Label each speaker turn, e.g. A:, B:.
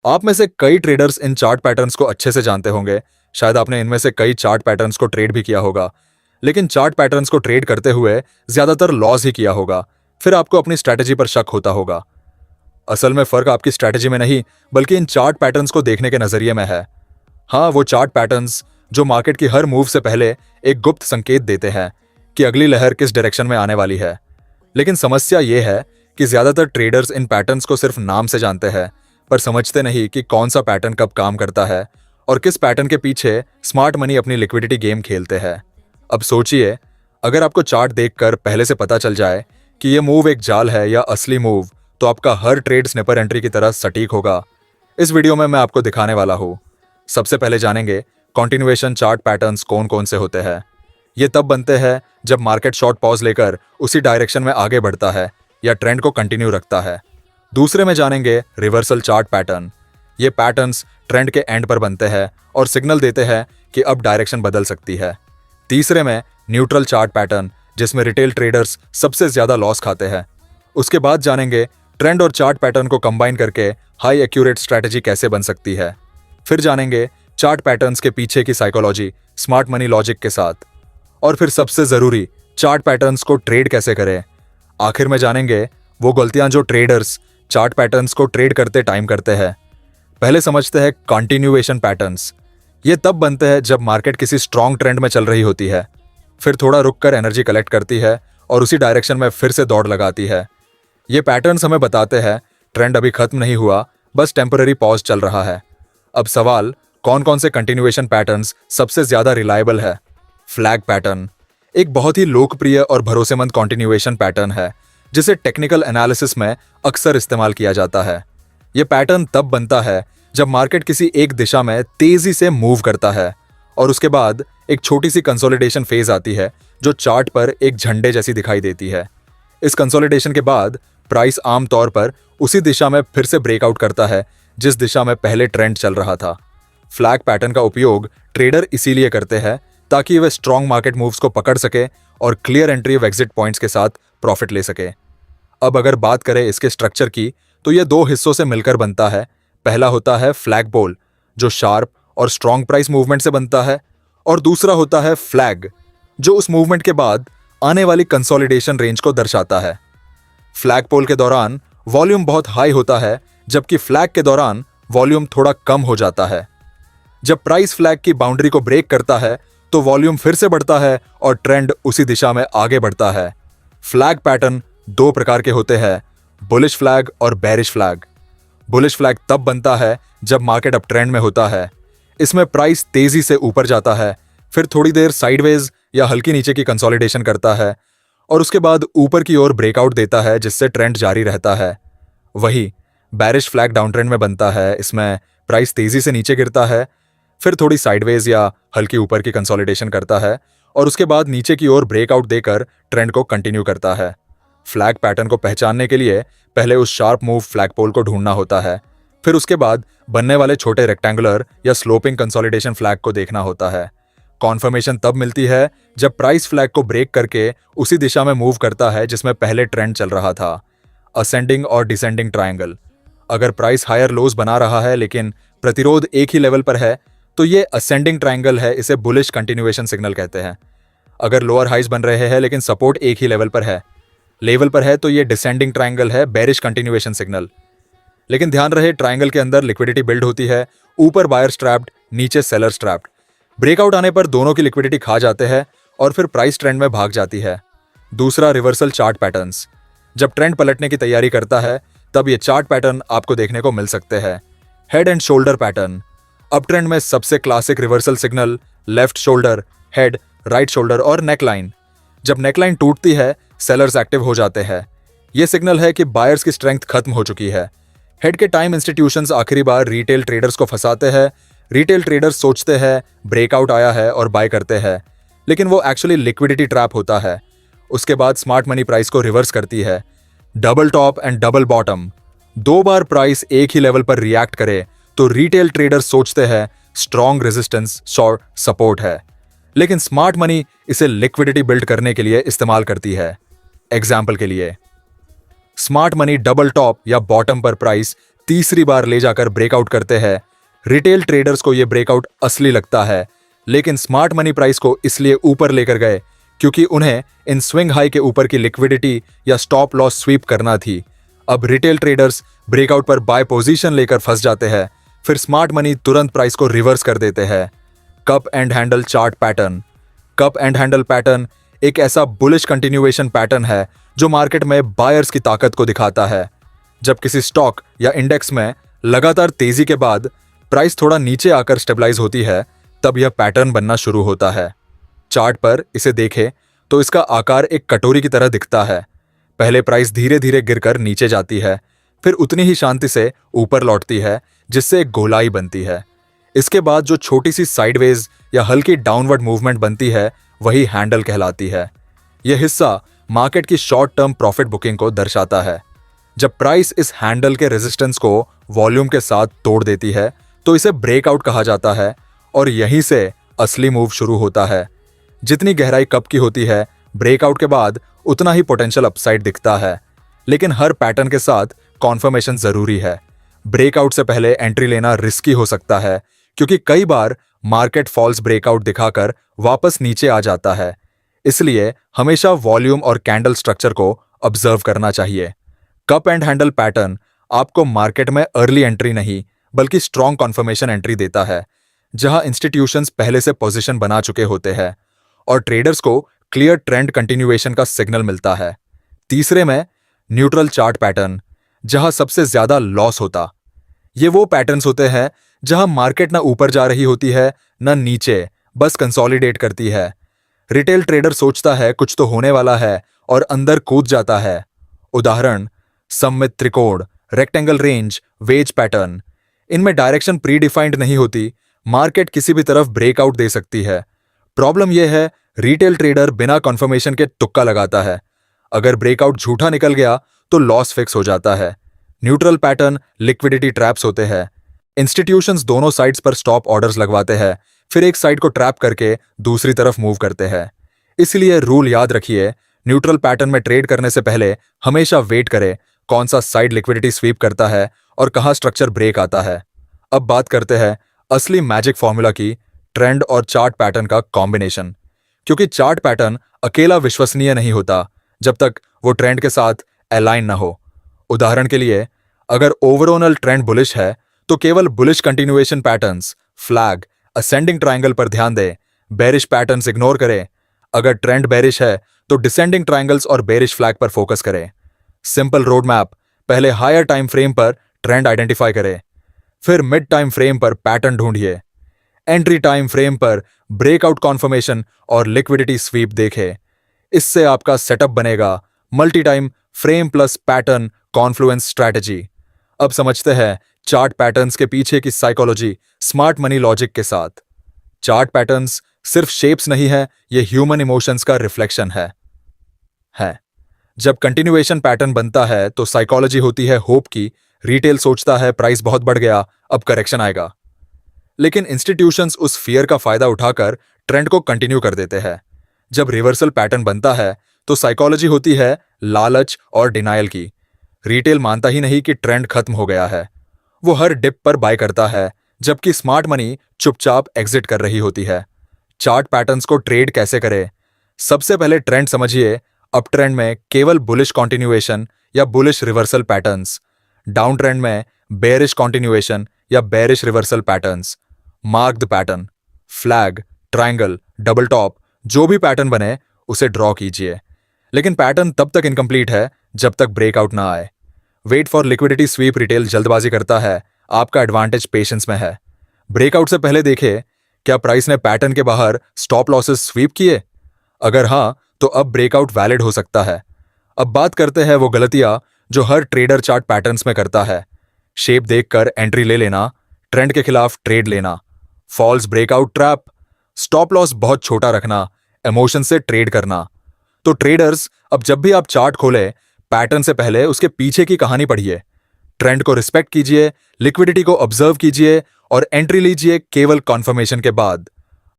A: आप में से कई ट्रेडर्स इन चार्ट पैटर्न्स को अच्छे से जानते होंगे। शायद आपने इनमें से कई चार्ट पैटर्न्स को ट्रेड भी किया होगा, लेकिन चार्ट पैटर्न्स को ट्रेड करते हुए ज्यादातर लॉस ही किया होगा। फिर आपको अपनी स्ट्रैटेजी पर शक होता होगा। असल में फर्क आपकी स्ट्रैटेजी में नहीं, बल्कि इन चार्ट पैटर्न्स को देखने के नजरिए में है। हाँ, वो चार्ट पैटर्न्स जो मार्केट की हर मूव से पहले एक गुप्त संकेत देते हैं कि अगली लहर किस डायरेक्शन में आने वाली है। लेकिन समस्या ये है कि ज्यादातर ट्रेडर्स इन पैटर्न्स को सिर्फ नाम से जानते हैं, पर समझते नहीं कि कौन सा पैटर्न कब काम करता है और किस पैटर्न के पीछे स्मार्ट मनी अपनी लिक्विडिटी गेम खेलते हैं। अब सोचिए, अगर आपको चार्ट देखकर पहले से पता चल जाए कि ये मूव एक जाल है या असली मूव, तो आपका हर ट्रेड स्निपर एंट्री की तरह सटीक होगा। इस वीडियो में मैं आपको दिखाने वाला हूँ। सबसे पहले जानेंगे कॉन्टिन्यूएशन चार्ट पैटर्न्स कौन कौन से होते हैं। ये तब बनते हैं जब मार्केट शॉर्ट पॉज लेकर उसी डायरेक्शन में आगे बढ़ता है या ट्रेंड को कंटिन्यू रखता है। दूसरे में जानेंगे रिवर्सल चार्ट पैटर्न। ये पैटर्न्स ट्रेंड के एंड पर बनते हैं और सिग्नल देते हैं कि अब डायरेक्शन बदल सकती है। तीसरे में न्यूट्रल चार्ट पैटर्न, जिसमें रिटेल ट्रेडर्स सबसे ज्यादा लॉस खाते हैं। उसके बाद जानेंगे ट्रेंड और चार्ट पैटर्न को कंबाइन करके हाई एक्यूरेट स्ट्रैटेजी कैसे बन सकती है। फिर जानेंगे चार्ट पैटर्न्स के पीछे की साइकोलॉजी स्मार्ट मनी लॉजिक के साथ। और फिर सबसे जरूरी, चार्ट पैटर्न्स को ट्रेड कैसे करें। आखिर में जानेंगे वो गलतियां जो ट्रेडर्स चार्ट पैटर्न्स को ट्रेड करते टाइम करते हैं। पहले समझते हैं कंटिन्यूएशन पैटर्न्स। ये तब बनते हैं जब मार्केट किसी स्ट्रॉन्ग ट्रेंड में चल रही होती है, फिर थोड़ा रुककर एनर्जी कलेक्ट करती है और उसी डायरेक्शन में फिर से दौड़ लगाती है। ये पैटर्न्स हमें बताते हैं ट्रेंड अभी खत्म नहीं हुआ, बस टेम्पररी पॉज चल रहा है। अब सवाल, कौन कौन से कंटिन्यूएशन पैटर्न्स सबसे ज्यादा रिलायबल है। फ्लैग पैटर्न एक बहुत ही लोकप्रिय और भरोसेमंद कंटिन्यूएशन पैटर्न है, जिसे टेक्निकल एनालिसिस में अक्सर इस्तेमाल किया जाता है। यह पैटर्न तब बनता है जब मार्केट किसी एक दिशा में तेजी से मूव करता है और उसके बाद एक छोटी सी कंसोलिडेशन फेज आती है जो चार्ट पर एक झंडे जैसी दिखाई देती है। इस कंसोलिडेशन के बाद प्राइस आमतौर पर उसी दिशा में फिर से ब्रेकआउट करता है जिस दिशा में पहले ट्रेंड चल रहा था। फ्लैग पैटर्न का उपयोग ट्रेडर इसीलिए करते हैं ताकि वे स्ट्रॉन्ग मार्केट मूव्स को पकड़ सके और क्लियर एंट्री और एग्जिट पॉइंट्स के साथ प्रॉफिट ले सके। अब अगर बात करें इसके स्ट्रक्चर की, तो यह दो हिस्सों से मिलकर बनता है। पहला होता है फ्लैग बॉल, जो शार्प और स्ट्रॉन्ग प्राइस मूवमेंट से बनता है, और दूसरा होता है फ्लैग, जो उस मूवमेंट के बाद आने वाली कंसोलिडेशन रेंज को दर्शाता है। फ्लैग पोल के दौरान वॉल्यूम बहुत हाई होता है, जबकि फ्लैग के दौरान वॉल्यूम थोड़ा कम हो जाता है। जब प्राइस फ्लैग की बाउंड्री को ब्रेक करता है तो वॉल्यूम फिर से बढ़ता है और ट्रेंड उसी दिशा में आगे बढ़ता है। फ्लैग पैटर्न दो प्रकार के होते हैं, बुलिश फ्लैग और बेरिश फ्लैग। बुलिश फ्लैग तब बनता है जब मार्केट अप ट्रेंड में होता है। इसमें प्राइस तेजी से ऊपर जाता है, फिर थोड़ी देर साइडवेज या हल्की नीचे की कंसोलिडेशन करता है और उसके बाद ऊपर की ओर ब्रेकआउट देता है, जिससे ट्रेंड जारी रहता है। वही बेरिश फ्लैग डाउन ट्रेंड में बनता है। इसमें प्राइस तेजी से नीचे गिरता है, फिर थोड़ी साइडवेज या हल्की ऊपर की कंसोलिडेशन करता है और उसके बाद नीचे की ओर ब्रेकआउट देकर ट्रेंड को कंटिन्यू करता है। फ्लैग पैटर्न को पहचानने के लिए पहले उस शार्प मूव फ्लैग पोल को ढूंढना होता है, फिर उसके बाद बनने वाले छोटे रेक्टेंगुलर या स्लोपिंग कंसोलिडेशन फ्लैग को देखना होता है। कॉन्फर्मेशन तब मिलती है जब प्राइस फ्लैग को ब्रेक करके उसी दिशा में मूव करता है जिसमें पहले ट्रेंड चल रहा था। असेंडिंग और डिसेंडिंग ट्रायंगल। अगर प्राइस हायर लोज बना रहा है लेकिन प्रतिरोध एक ही लेवल पर है, तो ये असेंडिंग ट्रायंगल है। इसे बुलिश कंटिन्यूएशन सिग्नल कहते हैं। अगर लोअर हाइज बन रहे हैं लेकिन सपोर्ट एक ही लेवल पर है तो ये डिसेंडिंग ट्रायंगल है, बेरिश कंटिन्यूएशन सिग्नल। लेकिन ध्यान रहे, ट्रायंगल के अंदर लिक्विडिटी बिल्ड होती है, ऊपर बायर स्ट्रैप्ड, नीचे सेलर स्ट्रैप्ड। ब्रेकआउट आने पर दोनों की लिक्विडिटी खा जाते हैं और फिर प्राइस ट्रेंड में भाग जाती है। दूसरा, रिवर्सल चार्ट पैटर्न्स। जब ट्रेंड पलटने की तैयारी करता है तब ये चार्ट पैटर्न आपको देखने को मिल सकते हैं। Head and shoulder pattern. Up trend में सबसे classic reversal signal left shoulder, head, right shoulder और नेकलाइन। जब नेकलाइन टूटती है, सेलर्स एक्टिव हो जाते हैं। यह सिग्नल है कि बायर्स की स्ट्रेंथ खत्म हो चुकी है। हेड के टाइम इंस्टीट्यूशंस आखिरी बार रिटेल ट्रेडर्स को फंसाते हैं। रिटेल ट्रेडर्स सोचते हैं ब्रेकआउट आया है और बाय करते हैं, लेकिन वो एक्चुअली लिक्विडिटी ट्रैप होता है। उसके बाद स्मार्ट मनी प्राइस को रिवर्स करती है। Double top and double bottom. दो बार प्राइस एक ही लेवल पर रिएक्ट करे तो रिटेल ट्रेडर्स सोचते हैं स्ट्रॉन्ग रेजिस्टेंस और सपोर्ट है, लेकिन स्मार्ट मनी इसे लिक्विडिटी बिल्ड करने के लिए इस्तेमाल करती है। एग्जाम्पल के लिए, स्मार्ट मनी डबल टॉप या बॉटम पर प्राइस तीसरी बार ले जाकर ब्रेकआउट करते हैं। रिटेल ट्रेडर्स को यह ब्रेकआउट असली लगता है, लेकिन स्मार्ट मनी प्राइस को इसलिए ऊपर लेकर गए क्योंकि उन्हें इन स्विंग हाई के ऊपर की लिक्विडिटी या स्टॉप लॉस स्वीप करना थी। अब रिटेल ट्रेडर्स ब्रेकआउट पर बाय पोजीशन लेकर फंस जाते हैं, फिर स्मार्ट मनी तुरंत प्राइस को रिवर्स कर देते हैं। Cup and handle chart pattern. Cup and handle pattern एक ऐसा बुलिश कंटिन्यूएशन पैटर्न है जो मार्केट में बायर्स की ताकत को दिखाता है। जब किसी स्टॉक या इंडेक्स में लगातार तेजी के बाद प्राइस थोड़ा नीचे आकर स्टेबलाइज होती है, तब यह पैटर्न बनना शुरू होता है। चार्ट पर इसे देखें तो इसका आकार एक कटोरी की तरह दिखता है। पहले प्राइस धीरे धीरे गिरकर नीचे जाती है, फिर उतनी ही शांति से ऊपर लौटती है, जिससे एक गोलाई बनती है। इसके बाद जो छोटी सी साइडवेज या हल्की डाउनवर्ड मूवमेंट बनती है, वही हैंडल कहलाती है। यह हिस्सा मार्केट की शॉर्ट टर्म प्रॉफिट बुकिंग को दर्शाता है। जब प्राइस इस हैंडल के रेजिस्टेंस को वॉल्यूम के साथ तोड़ देती है, तो इसे ब्रेकआउट कहा जाता है और यहीं से असली मूव शुरू होता है। जितनी गहराई कप की होती है, ब्रेकआउट के बाद उतना ही पोटेंशियल अपसाइड दिखता है, लेकिन हर पैटर्न के साथ कॉन्फर्मेशन जरूरी है। ब्रेकआउट से पहले एंट्री लेना रिस्की हो सकता है क्योंकि कई बार मार्केट फॉल्स ब्रेकआउट दिखाकर वापस नीचे आ जाता है। इसलिए हमेशा वॉल्यूम और कैंडल स्ट्रक्चर को ऑब्जर्व करना चाहिए। कप एंड हैंडल पैटर्न आपको मार्केट में अर्ली एंट्री नहीं बल्कि स्ट्रॉन्ग कॉन्फर्मेशन एंट्री देता है, जहां इंस्टीट्यूशंस पहले से पोजीशन बना चुके होते हैं और ट्रेडर्स को क्लियर ट्रेंड कंटिन्यूएशन का सिग्नल मिलता है। तीसरे में न्यूट्रल चार्ट पैटर्न, जहां सबसे ज्यादा लॉस होता। ये वो पैटर्न्स होते हैं जहां मार्केट ना ऊपर जा रही होती है ना नीचे, बस कंसोलिडेट करती है। रिटेल ट्रेडर सोचता है कुछ तो होने वाला है और अंदर कूद जाता है। उदाहरण सममित त्रिकोण, रेक्टेंगल रेंज, वेज पैटर्न। इनमें डायरेक्शन प्री डिफाइंड नहीं होती, मार्केट किसी भी तरफ ब्रेकआउट दे सकती है। प्रॉब्लम यह है रिटेल ट्रेडर बिना कंफर्मेशन के तुक्का लगाता है। अगर ब्रेकआउट झूठा निकल गया तो लॉस फिक्स हो जाता है। न्यूट्रल पैटर्न लिक्विडिटी ट्रैप्स होते हैं। इंस्टीट्यूशंस दोनों साइड्स पर स्टॉप ऑर्डर्स लगवाते हैं, फिर एक साइड को ट्रैप करके दूसरी तरफ मूव करते हैं। इसलिए रूल याद रखिए, न्यूट्रल पैटर्न में ट्रेड करने से पहले हमेशा वेट करें कौन सा साइड लिक्विडिटी स्वीप करता है और कहां स्ट्रक्चर ब्रेक आता है। अब बात करते हैं असली मैजिक फॉर्मूला की, ट्रेंड और चार्ट पैटर्न का कॉम्बिनेशन। क्योंकि चार्ट पैटर्न अकेला विश्वसनीय नहीं होता जब तक वो ट्रेंड के साथ अलाइन ना हो। उदाहरण के लिए, अगर ओवरऑल ट्रेंड बुलिश है तो केवल bullish continuation patterns, flag, ascending triangle पर ध्यान दें, बेरिश पैटर्न्स इग्नोर करें। अगर ट्रेंड बेरिश है तो डिसेंडिंग ट्रायंगल्स और बेरिश फ्लैग पर फोकस करें। सिंपल रोड मैप, पहले हायर टाइम फ्रेम पर ट्रेंड आइडेंटिफाई करें, फिर मिड टाइम फ्रेम पर पैटर्न ढूंढिए, एंट्री टाइम फ्रेम पर ब्रेकआउट कॉन्फर्मेशन और लिक्विडिटी स्वीप देखें। इससे आपका सेटअप बनेगा multi time frame plus pattern Confluence strategy. अब समझते हैं चार्ट पैटर्न्स के पीछे की साइकोलॉजी स्मार्ट मनी लॉजिक के साथ। चार्ट पैटर्न्स सिर्फ शेप्स नहीं है, ये ह्यूमन इमोशंस का रिफ्लेक्शन है। जब कंटिन्यूएशन पैटर्न बनता है तो साइकोलॉजी होती है होप की। रिटेल सोचता है प्राइस बहुत बढ़ गया, अब करेक्शन आएगा। लेकिन इंस्टीट्यूशंस उस फियर का फायदा उठाकर ट्रेंड को कंटिन्यू कर देते हैं। जब रिवर्सल पैटर्न बनता है तो साइकोलॉजी होती है लालच और डिनायल की। रिटेल मानता ही नहीं कि ट्रेंड खत्म हो गया है, वो हर डिप पर बाय करता है, जबकि स्मार्ट मनी चुपचाप एग्जिट कर रही होती है। चार्ट पैटर्न्स को ट्रेड कैसे करें? सबसे पहले ट्रेंड समझिए। अप ट्रेंड में केवल बुलिश कंटिन्यूएशन या bullish reversal patterns, down trend में बेरिश कंटिन्यूएशन या bearish reversal patterns. Mark the pattern, flag, triangle, double top, जो भी पैटर्न बने उसे ड्रॉ कीजिए। लेकिन पैटर्न तब तक इनकम्प्लीट है जब तक ब्रेकआउट ना आए। Wait for liquidity sweep retail जल्दबाजी करता है, आपका एडवांटेज पेशेंस में है। ब्रेकआउट से पहले देखिए क्या प्राइस ने पैटर्न के बाहर स्टॉप लॉसेस स्वीप किए। अगर हां, तो अब ब्रेकआउट वैलिड हो सकता है। अब बात करते हैं वो गलतियां जो हर ट्रेडर चार्ट पैटर्न्स में करता है। शेप देखकर एंट्री ले लेना, ट्रेंड के खिलाफ ट्रेड लेना, false breakout trap, stop loss बहुत छोटा रखना, इमोशन से ट्रेड करना। तो ट्रेडर्स, अब जब भी आप चार्ट खोले, पैटर्न से पहले उसके पीछे की कहानी पढ़िए, ट्रेंड को रिस्पेक्ट कीजिए, लिक्विडिटी को ऑब्जर्व कीजिए और एंट्री लीजिए केवल कॉन्फर्मेशन के बाद।